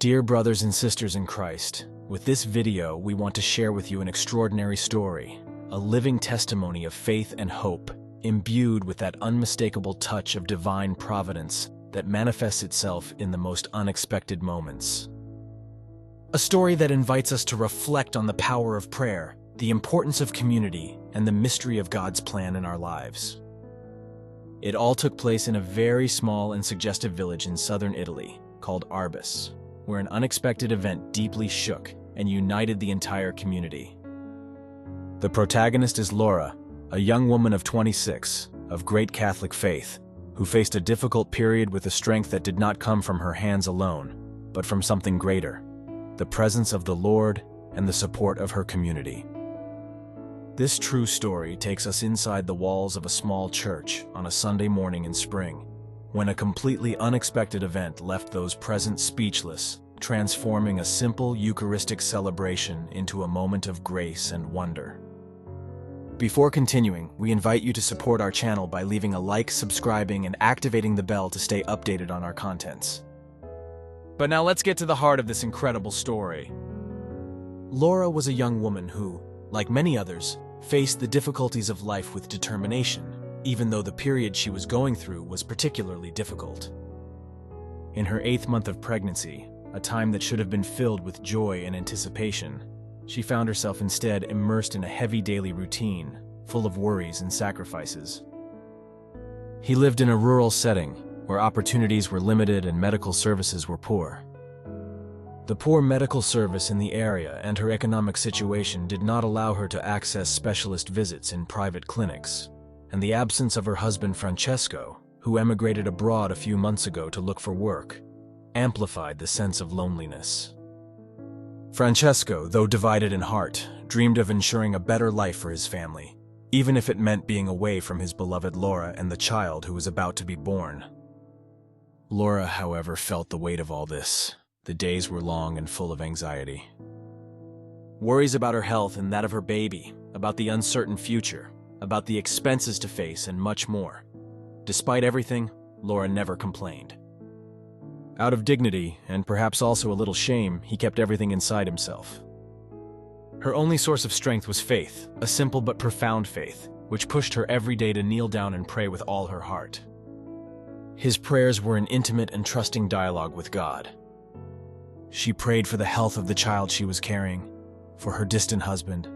Dear brothers and sisters in Christ, with this video we want to share with you an extraordinary story, a living testimony of faith and hope, imbued with that unmistakable touch of divine providence that manifests itself in the most unexpected moments. A story that invites us to reflect on the power of prayer, the importance of community, and the mystery of God's plan in our lives. It all took place in a very small and suggestive village in southern Italy called Arbus, where an unexpected event deeply shook and united the entire community. The protagonist is Laura, a young woman of 26, of great Catholic faith, who faced a difficult period with a strength that did not come from her hands alone, but from something greater, the presence of the Lord and the support of her community. This true story takes us inside the walls of a small church on a Sunday morning in spring, when a completely unexpected event left those present speechless, transforming a simple Eucharistic celebration into a moment of grace and wonder. Before continuing, we invite you to support our channel by leaving a like, subscribing, and activating the bell to stay updated on our contents. But now let's get to the heart of this incredible story. Laura was a young woman who, like many others, faced the difficulties of life with determination, even though the period she was going through was particularly difficult. In her 8th month of pregnancy, a time that should have been filled with joy and anticipation, she found herself instead immersed in a heavy daily routine, full of worries and sacrifices. He lived in a rural setting, where opportunities were limited and medical services were poor. The poor medical service in the area and her economic situation did not allow her to access specialist visits in private clinics, and the absence of her husband Francesco, who emigrated abroad a few months ago to look for work, amplified the sense of loneliness. Francesco, though divided in heart, dreamed of ensuring a better life for his family, even if it meant being away from his beloved Laura and the child who was about to be born. Laura, however, felt the weight of all this. The days were long and full of anxiety. Worries about her health and that of her baby, about the uncertain future, about the expenses to face, and much more. Despite everything, Laura never complained. Out of dignity, and perhaps also a little shame, he kept everything inside himself. Her only source of strength was faith, a simple but profound faith, which pushed her every day to kneel down and pray with all her heart. His prayers were an intimate and trusting dialogue with God. She prayed for the health of the child she was carrying, for her distant husband,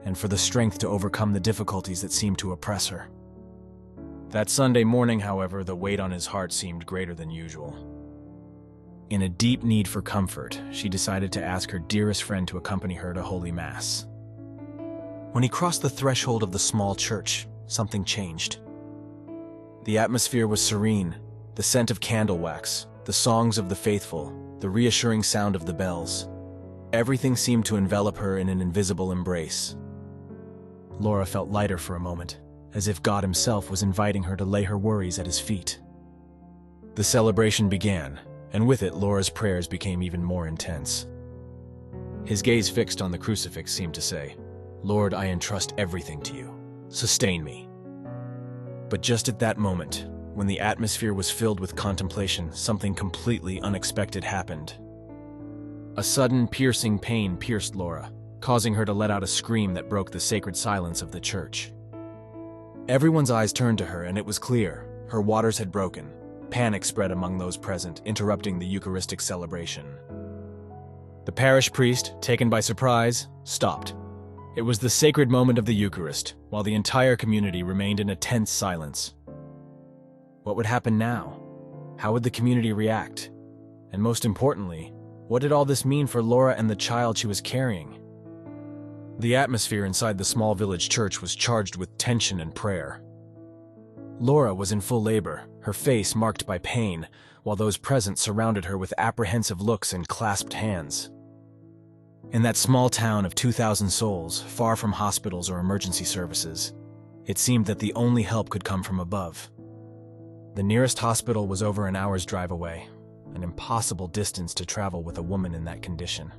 and for the strength to overcome the difficulties that seemed to oppress her. That Sunday morning, however, the weight on his heart seemed greater than usual. In a deep need for comfort, she decided to ask her dearest friend to accompany her to Holy Mass. When he crossed the threshold of the small church, something changed. The atmosphere was serene, the scent of candle wax, the songs of the faithful, the reassuring sound of the bells. Everything seemed to envelop her in an invisible embrace. Laura felt lighter for a moment, as if God himself was inviting her to lay her worries at his feet. The celebration began, and with it Laura's prayers became even more intense. His gaze fixed on the crucifix seemed to say, "Lord, I entrust everything to you. Sustain me." But just at that moment, when the atmosphere was filled with contemplation, something completely unexpected happened. A sudden, piercing pain pierced Laura, causing her to let out a scream that broke the sacred silence of the church. Everyone's eyes turned to her, and it was clear, her waters had broken. Panic spread among those present, interrupting the Eucharistic celebration. The parish priest, taken by surprise, stopped. It was the sacred moment of the Eucharist, while the entire community remained in a tense silence. What would happen now? How would the community react? And most importantly, what did all this mean for Laura and the child she was carrying? The atmosphere inside the small village church was charged with tension and prayer. Laura was in full labor, her face marked by pain, while those present surrounded her with apprehensive looks and clasped hands. In that small town of 2,000 souls, far from hospitals or emergency services, it seemed that the only help could come from above. The nearest hospital was over an hour's drive away, an impossible distance to travel with a woman in that condition.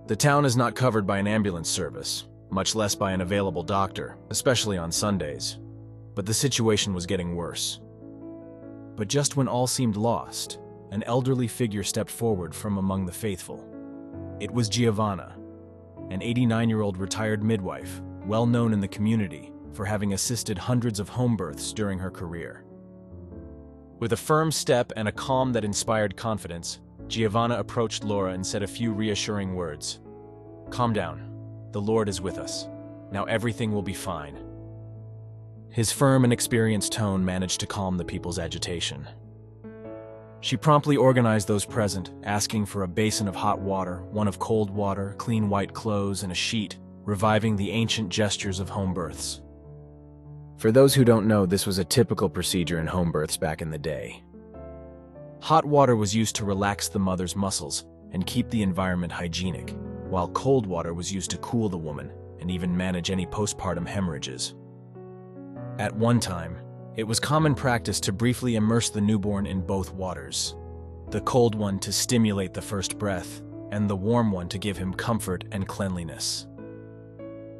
The town is not covered by an ambulance service, much less by an available doctor, especially on Sundays. But the situation was getting worse. But just when all seemed lost, an elderly figure stepped forward from among the faithful. It was Giovanna, an 89-year-old retired midwife, well known in the community for having assisted hundreds of home births during her career. With a firm step and a calm that inspired confidence, Giovanna approached Laura and said a few reassuring words. "Calm down. The Lord is with us. Now everything will be fine." His firm and experienced tone managed to calm the people's agitation. She promptly organized those present, asking for a basin of hot water, one of cold water, clean white clothes, and a sheet, reviving the ancient gestures of home births. For those who don't know, this was a typical procedure in home births back in the day. Hot water was used to relax the mother's muscles and keep the environment hygienic, while cold water was used to cool the woman and even manage any postpartum hemorrhages. At one time, it was common practice to briefly immerse the newborn in both waters, the cold one to stimulate the first breath, and the warm one to give him comfort and cleanliness.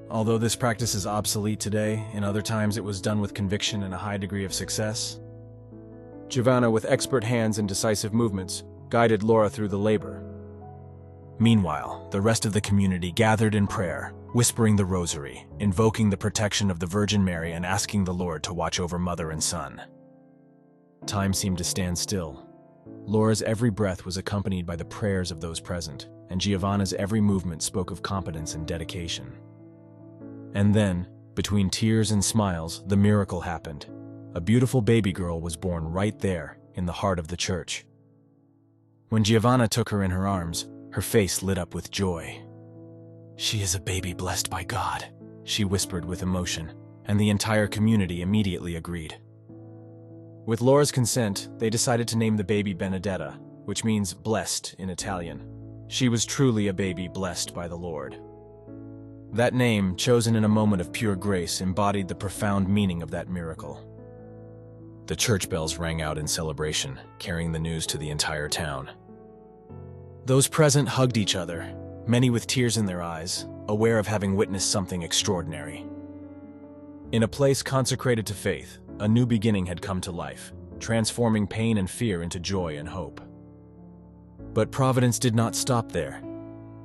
Although this practice is obsolete today, in other times it was done with conviction and a high degree of success. Giovanna, with expert hands and decisive movements, guided Laura through the labor. Meanwhile, the rest of the community gathered in prayer, whispering the rosary, invoking the protection of the Virgin Mary and asking the Lord to watch over mother and son. Time seemed to stand still. Laura's every breath was accompanied by the prayers of those present, and Giovanna's every movement spoke of competence and dedication. And then, between tears and smiles, the miracle happened. A beautiful baby girl was born right there, in the heart of the church. When Giovanna took her in her arms, her face lit up with joy. "She is a baby blessed by God," she whispered with emotion, and the entire community immediately agreed. With Laura's consent, they decided to name the baby Benedetta, which means blessed in Italian. She was truly a baby blessed by the Lord. That name, chosen in a moment of pure grace, embodied the profound meaning of that miracle. The church bells rang out in celebration, carrying the news to the entire town. Those present hugged each other, many with tears in their eyes, aware of having witnessed something extraordinary. In a place consecrated to faith, a new beginning had come to life, transforming pain and fear into joy and hope. But Providence did not stop there.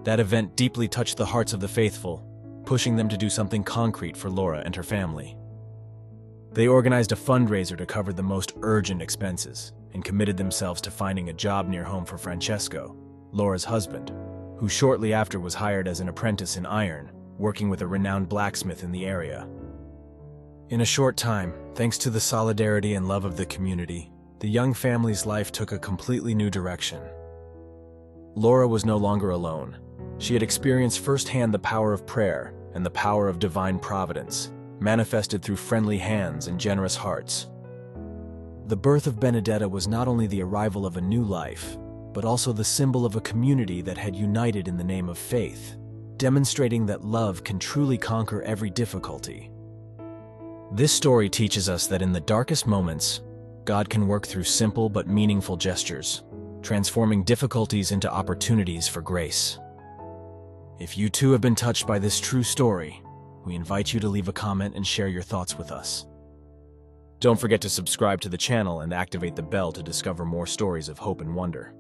That event deeply touched the hearts of the faithful, pushing them to do something concrete for Laura and her family. They organized a fundraiser to cover the most urgent expenses and committed themselves to finding a job near home for Francesco, Laura's husband, who shortly after was hired as an apprentice in iron, working with a renowned blacksmith in the area. In a short time, thanks to the solidarity and love of the community, the young family's life took a completely new direction. Laura was no longer alone. She had experienced firsthand the power of prayer and the power of divine providence, manifested through friendly hands and generous hearts. The birth of Benedetta was not only the arrival of a new life, but also the symbol of a community that had united in the name of faith, demonstrating that love can truly conquer every difficulty. This story teaches us that in the darkest moments, God can work through simple but meaningful gestures, transforming difficulties into opportunities for grace. If you too have been touched by this true story, we invite you to leave a comment and share your thoughts with us. Don't forget to subscribe to the channel and activate the bell to discover more stories of hope and wonder.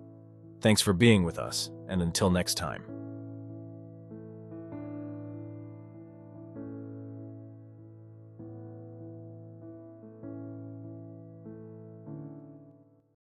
Thanks for being with us, and until next time.